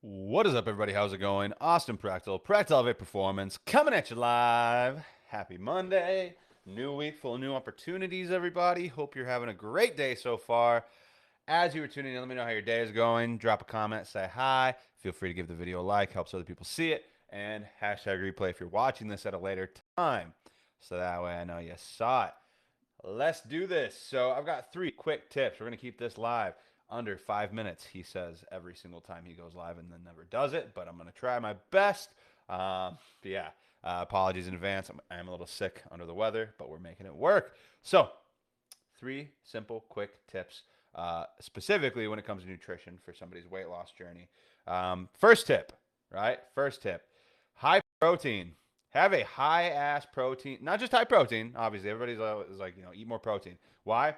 What is up, everybody? How's it going? Austin Prechtelevate Performance, coming at you live. Happy Monday. New week full of new opportunities, everybody. Hope you're having a great day so far. As you were tuning in, let me know how your day is going. Drop a comment, say hi. Feel free to give the video a like, helps other people see it. And hashtag replay if you're watching this at a later time. So that way I know you saw it. Let's do this. So I've got 3 quick tips. We're going to keep this live under 5 minutes, he says every single time he goes live and then never does it, but I'm going to try my best. But yeah, apologies in advance. I'm a little sick, under the weather, but we're making it work. So 3 simple, quick tips, specifically when it comes to nutrition for somebody's weight loss journey. First tip, right? First tip, high protein. Have a high ass protein, not just high protein. Obviously, everybody's always like, eat more protein. Why?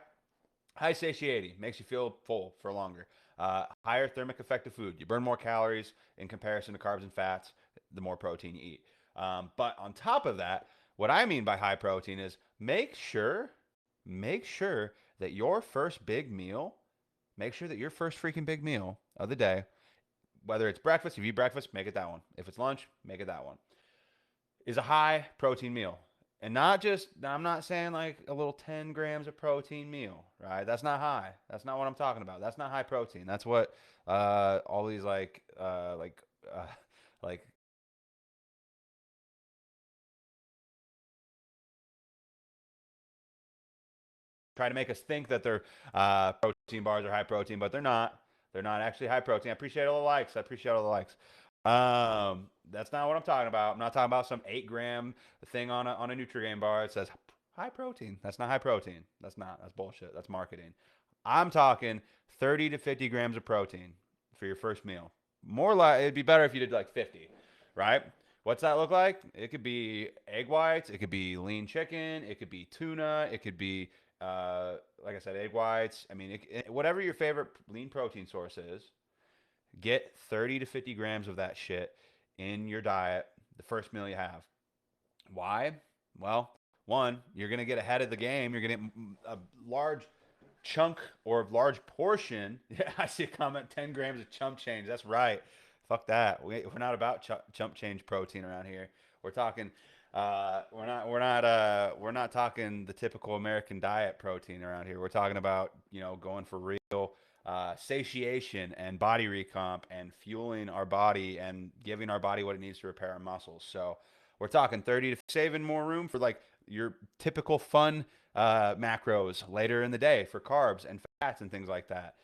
High satiety makes you feel full for longer. Higher thermic effective food. You burn more calories in comparison to carbs and fats, the more protein you eat. But on top of that, what I mean by high protein is make sure that your first big meal, make sure that your first freaking big meal of the day, whether it's breakfast, if you eat breakfast, make it that one. If it's lunch, make it that one, is a high protein meal. And not just, I'm not saying like a little 10 grams of protein meal, right? That's not high. That's not what I'm talking about. That's not high protein. That's what all these uh, like try to make us think that they're protein bars are high protein, but they're not. They're not actually high protein. I appreciate all the likes. I appreciate all the likes. That's not what I'm talking about. I'm not talking about some 8 gram thing on a Nutrigrain bar. It says high protein. That's not high protein. That's not. That's bullshit. That's marketing. I'm talking 30 to 50 grams of protein for your first meal. More like it'd be better if you did like 50, right? What's that look like? It could be egg whites. It could be lean chicken. It could be tuna. It could be, like I said, egg whites. I mean, whatever your favorite lean protein source is, get 30 to 50 grams of that shit in your diet the first meal you have. Why? Well, one, you're going to get ahead of the game. You're going to get a large chunk or large portion. Yeah, I see a comment 10 grams of chump change. That's right. Fuck that. We're not about chump change protein around here. We're talking we're not talking the typical American diet protein around here. We're talking about, going for real satiation and body recomp and fueling our body and giving our body what it needs to repair our muscles. So we're talking 30 to saving more room for like your typical fun macros later in the day for carbs and fats and things like that.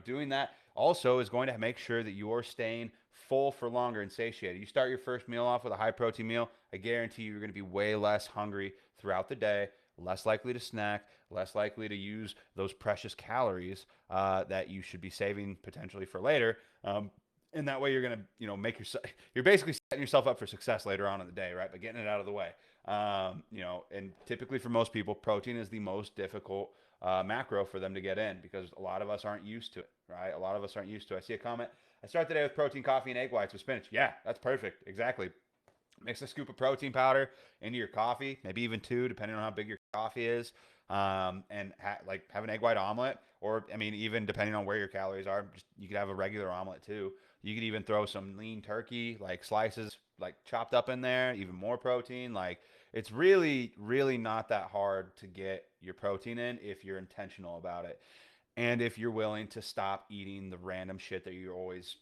Doing that also is going to make sure that you're staying full for longer and satiated. You start your first meal off with a high protein meal, I guarantee you're going to be way less hungry throughout the day, less likely to snack, less likely to use those precious calories that you should be saving potentially for later. And that way you're going to, make yourself, you're basically setting yourself up for success later on in the day, right? By getting it out of the way. And typically for most people, protein is the most difficult macro for them to get in because a lot of us aren't used to it, right? A lot of us aren't used to it. I see a comment. I start the day with protein coffee and egg whites with spinach. Yeah, that's perfect. Exactly. Mix a scoop of protein powder into your coffee, maybe even 2, depending on how big your coffee is. And like have an egg white omelet, or I mean, even depending on where your calories are, you could have a regular omelet too. You could even throw some lean turkey, like slices, like chopped up in there, even more protein. Like it's really, really not that hard to get your protein in if you're intentional about it. And if you're willing to stop eating the random shit that you're always,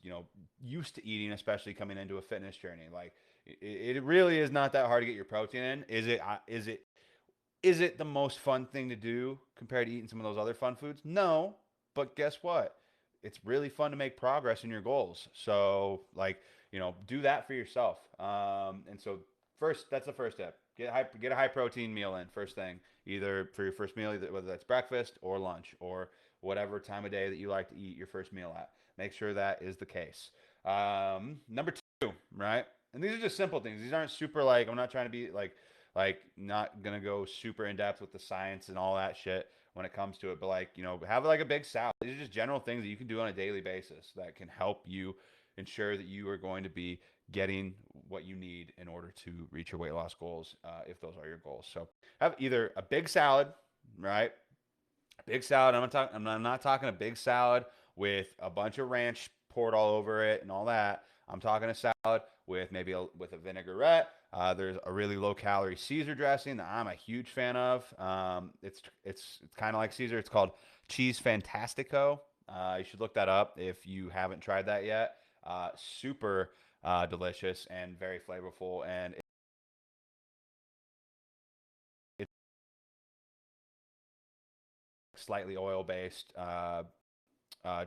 used to eating, especially coming into a fitness journey, like it really is not that hard to get your protein in. Is it the most fun thing to do compared to eating some of those other fun foods? No, but guess what? It's really fun to make progress in your goals. So, like, do that for yourself. And so, first, that's the first step. Get a high protein meal in first thing, either for your first meal, whether that's breakfast or lunch or whatever time of day that you like to eat your first meal at. Make sure that is the case. Number 2, right? And these are just simple things. These aren't super like I'm not trying to be like not gonna go super in depth with the science and all that shit when it comes to it, but like have like a big salad. These are just general things that you can do on a daily basis that can help you ensure that you are going to be getting what you need in order to reach your weight loss goals, if those are your goals. So have either a big salad, right? Big salad. I'm not talking a big salad with a bunch of ranch poured all over it and all that. I'm talking a salad with maybe with a vinaigrette. There's a really low calorie Caesar dressing that I'm a huge fan of. It's kind of like Caesar. It's called Cheese Fantastico. You should look that up if you haven't tried that yet. Super delicious and very flavorful, and it's slightly oil based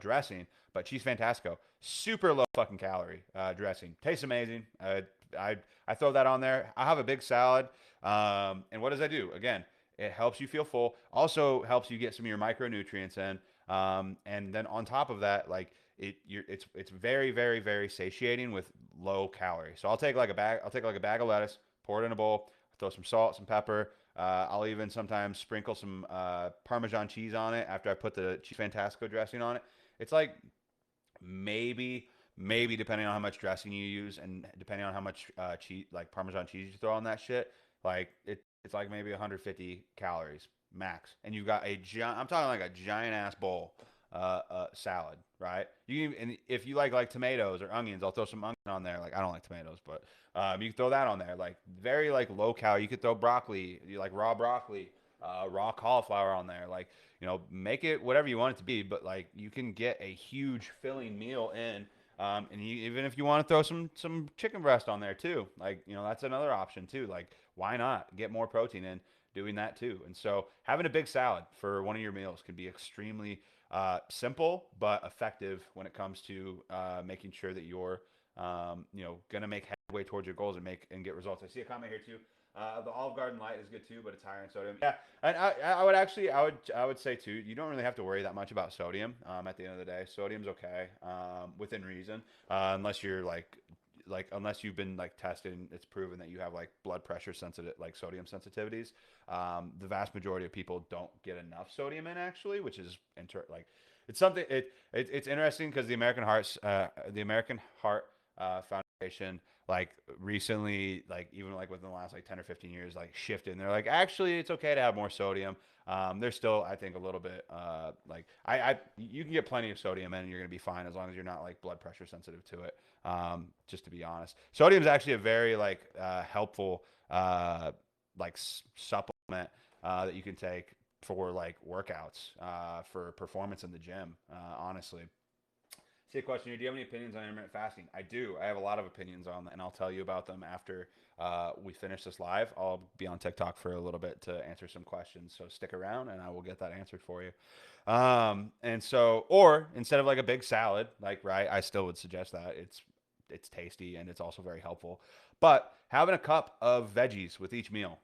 dressing. But cheese fantastico, super low fucking calorie dressing, tastes amazing. I I throw that on there. I have a big salad, and what does I do? Again, it helps you feel full. Also helps you get some of your micronutrients in. And then on top of that, like it's very very satiating with low calorie. So I'll take like a bag. I'll take like a bag of lettuce, pour it in a bowl, throw some salt, some pepper. I'll even sometimes sprinkle some Parmesan cheese on it after I put the cheese fantastico dressing on it. It's like maybe depending on how much dressing you use and depending on how much cheese, like Parmesan cheese you throw on that shit, like it's like maybe 150 calories max, and you've got a giant. I'm talking like a giant ass bowl salad, right? You can, and if you like tomatoes or onions, I'll throw some onion on there. Like I don't like tomatoes, but you can throw that on there. Like very like low calorie. You could throw broccoli, you like raw broccoli, raw cauliflower on there. Like make it whatever you want it to be, but like you can get a huge filling meal in. And even if you want to throw some chicken breast on there too, like that's another option too. Like why not get more protein in doing that too? And so having a big salad for one of your meals can be extremely simple but effective when it comes to making sure that you're gonna make headway towards your goals and get results. I see a comment here too. The Olive Garden Light is good too, but it's higher in sodium. Yeah, and I would actually, I would say too, you don't really have to worry that much about sodium. At the end of the day, sodium's okay, within reason, unless you're unless you've been like tested and it's proven that you have like blood pressure sensitive, like sodium sensitivities. The vast majority of people don't get enough sodium in actually, which is it's something it's interesting because the American Heart Foundation like recently, like even like within the last like 10 or 15 years, like shifted and they're like actually it's okay to have more sodium. There's still I think a little bit like I you can get plenty of sodium in and you're gonna be fine as long as you're not like blood pressure sensitive to it. Just to be honest, sodium is actually a very like helpful like supplement that you can take for like workouts for performance in the gym. Honestly, see a question here. Do you have any opinions on intermittent fasting? I do. I have a lot of opinions on that, and I'll tell you about them after we finish this live. I'll be on TikTok for a little bit to answer some questions, so stick around, and I will get that answered for you. And so, or instead of like a big salad, like right, I still would suggest that it's tasty and it's also very helpful. But having a cup of veggies with each meal,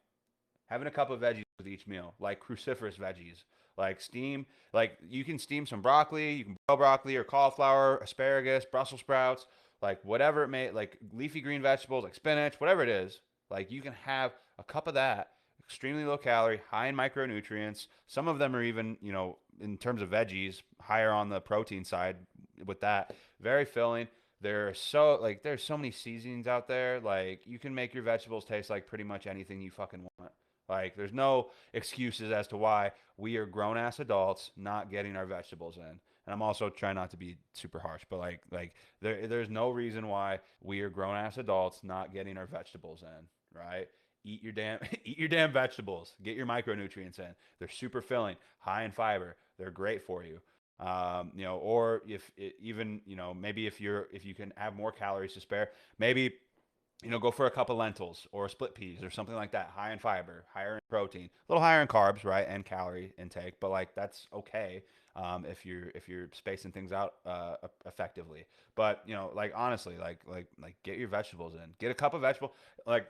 having a cup of veggies with each meal, like cruciferous veggies, like steam, like you can steam some broccoli, you can boil broccoli or cauliflower, asparagus, Brussels sprouts, like whatever it may, like leafy green vegetables, like spinach, whatever it is, like you can have a cup of that, extremely low calorie, high in micronutrients. Some of them are even, in terms of veggies, higher on the protein side with that. Very filling. There's so many seasonings out there. Like you can make your vegetables taste like pretty much anything you fucking want. Like there's no excuses as to why we are grown ass adults not getting our vegetables in. And I'm also trying not to be super harsh, but there's no reason why we are grown ass adults not getting our vegetables in, right? Eat your damn eat your damn vegetables. Get your micronutrients in. They're super filling, high in fiber. They're great for you. Or if it, even maybe if you can have more calories to spare, maybe go for a cup of lentils or split peas or something like that, high in fiber, higher in protein, a little higher in carbs, right, and calorie intake. But like that's okay if you're spacing things out effectively. But like honestly, like get your vegetables in. Get a cup of vegetable. Like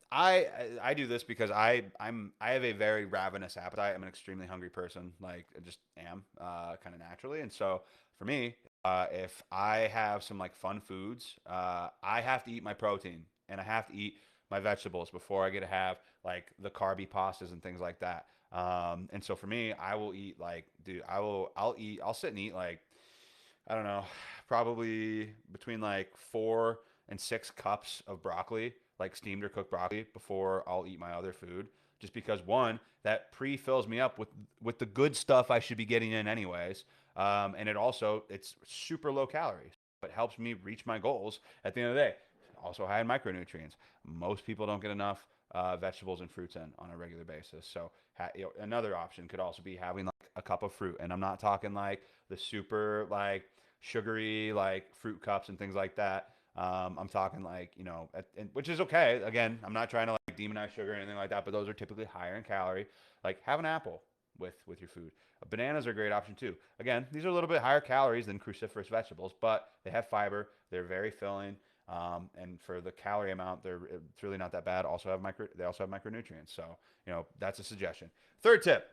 I do this because I have a very ravenous appetite. I'm an extremely hungry person. Like I just am kind of naturally, and so for me, if I have some like fun foods, I have to eat my protein and I have to eat my vegetables before I get to have like the carby pastas and things like that. And so for me, I will eat like, dude, I'll sit and eat like I don't know, probably between like 4 and 6 cups of broccoli, like steamed or cooked broccoli, before I'll eat my other food. Just because one, that pre fills me up with the good stuff I should be getting in anyways. And it's super low calories. It helps me reach my goals at the end of the day. Also high in micronutrients. Most people don't get enough vegetables and fruits in on a regular basis. So another option could also be having like a cup of fruit. And I'm not talking like the super like sugary like fruit cups and things like that. I'm talking like, which is okay. Again, I'm not trying to like demonize sugar or anything like that, but those are typically higher in calorie. Like have an apple with your food. Bananas are a great option too. Again, these are a little bit higher calories than cruciferous vegetables, but they have fiber. They're very filling, and for the calorie amount, it's really not that bad. They also have micronutrients. So that's a suggestion. Third tip,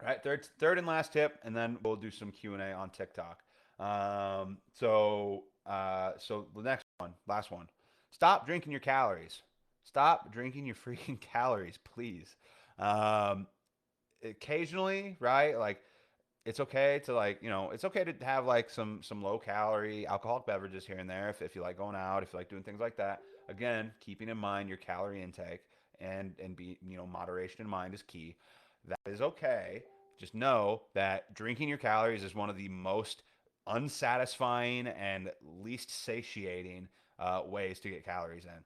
right? Third and last tip, and then we'll do some Q&A on TikTok. So the next one, last one. Stop drinking your calories. Stop drinking your freaking calories, please. Um, Occasionally, right? Like it's okay to it's okay to have like some low calorie alcoholic beverages here and there if you like going out, if you like doing things like that. Again, keeping in mind your calorie intake and be moderation in mind is key. That is okay. Just know that drinking your calories is one of the most unsatisfying and least satiating ways to get calories in.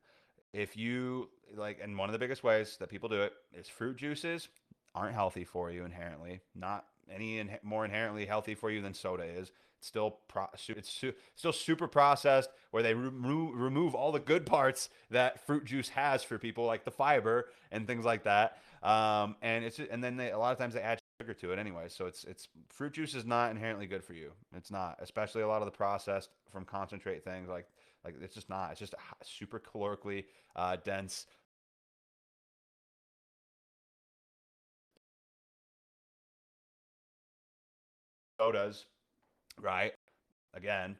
If you like, and one of the biggest ways that people do it is fruit juices aren't healthy for you inherently, not any more inherently healthy for you than soda is. It's still super processed where they remove all the good parts that fruit juice has for people, like the fiber and things like that. And then a lot of times they add sugar to it anyway. So it's fruit juice is not inherently good for you. It's not, especially a lot of the processed from concentrate things like it's just not. It's just super calorically dense sodas, right? Again,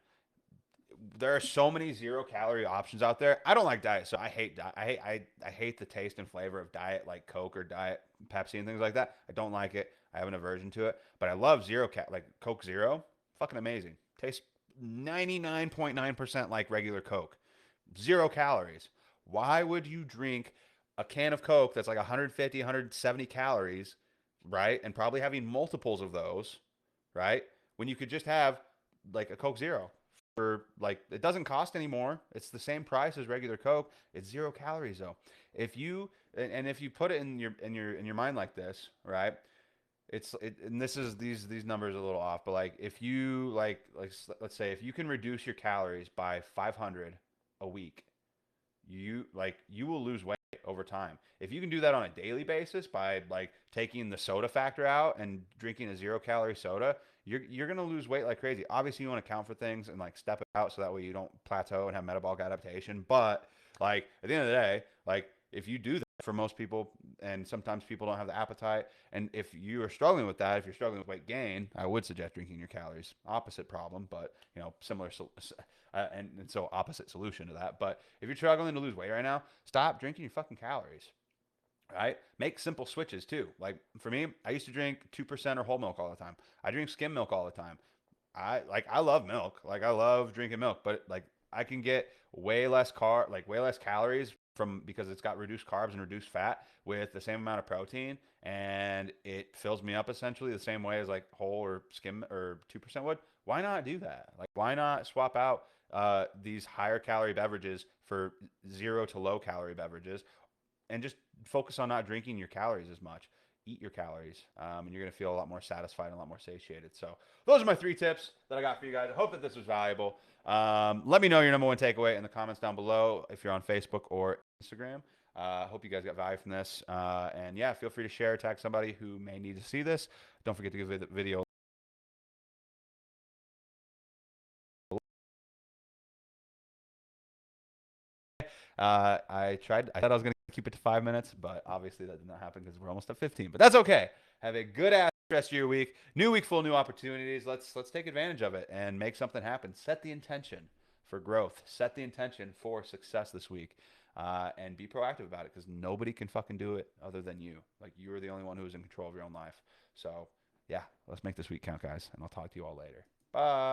there are so many 0 calorie options out there. I don't like diet, so I hate the taste and flavor of diet like Coke or diet Pepsi and things like that. I don't like it. I have an aversion to it. But I love like Coke Zero. Fucking amazing. Tastes 99.9% like regular Coke. 0 calories. Why would you drink a can of Coke that's like 150, 170 calories, right? And probably having multiples of those, right? When you could just have like a Coke Zero for like it doesn't cost anymore. It's the same price as regular Coke. It's 0 calories though. If you and if you put it in your mind like this, right? And this is these numbers are a little off, but like if you let's say if you can reduce your calories by 500 a week, you will lose weight over time. If you can do that on a daily basis by like taking the soda factor out and drinking a 0 calorie soda, you're gonna lose weight like crazy. Obviously, you want to count for things and like step it out so that way you don't plateau and have metabolic adaptation. But like at the end of the day, like if you do that for most people, and sometimes people don't have the appetite, and if you are struggling with that, if you're struggling with weight gain, I would suggest drinking your calories. Opposite problem, but similar and so opposite solution to that. But if you're struggling to lose weight right now, stop drinking your fucking calories. Right? Make simple switches too. Like for me, I used to drink 2% or whole milk all the time. I drink skim milk all the time. I love milk. Like I love drinking milk, but like I can get way less calories from because it's got reduced carbs and reduced fat with the same amount of protein, and it fills me up essentially the same way as like whole or skim or 2% would. Why not do that? Like why not swap out these higher calorie beverages for 0 to low calorie beverages and just focus on not drinking your calories as much. Eat your calories, and you're going to feel a lot more satisfied and a lot more satiated. So those are my 3 tips that I got for you guys. I hope that this was valuable. Let me know your number one takeaway in the comments down below if you're on Facebook or Instagram. Hope you guys got value from this. And yeah, feel free to share, tag somebody who may need to see this. Don't forget to give the video I thought I was going to keep it to 5 minutes, but obviously that did not happen because we're almost at 15. But that's okay. Have a good ass rest of your week. New week full of new opportunities. Let's take advantage of it and make something happen. Set the intention for growth. Set the intention for success this week. And be proactive about it because nobody can fucking do it other than you. Like you are the only one who is in control of your own life. So yeah, let's make this week count, guys. And I'll talk to you all later. Bye.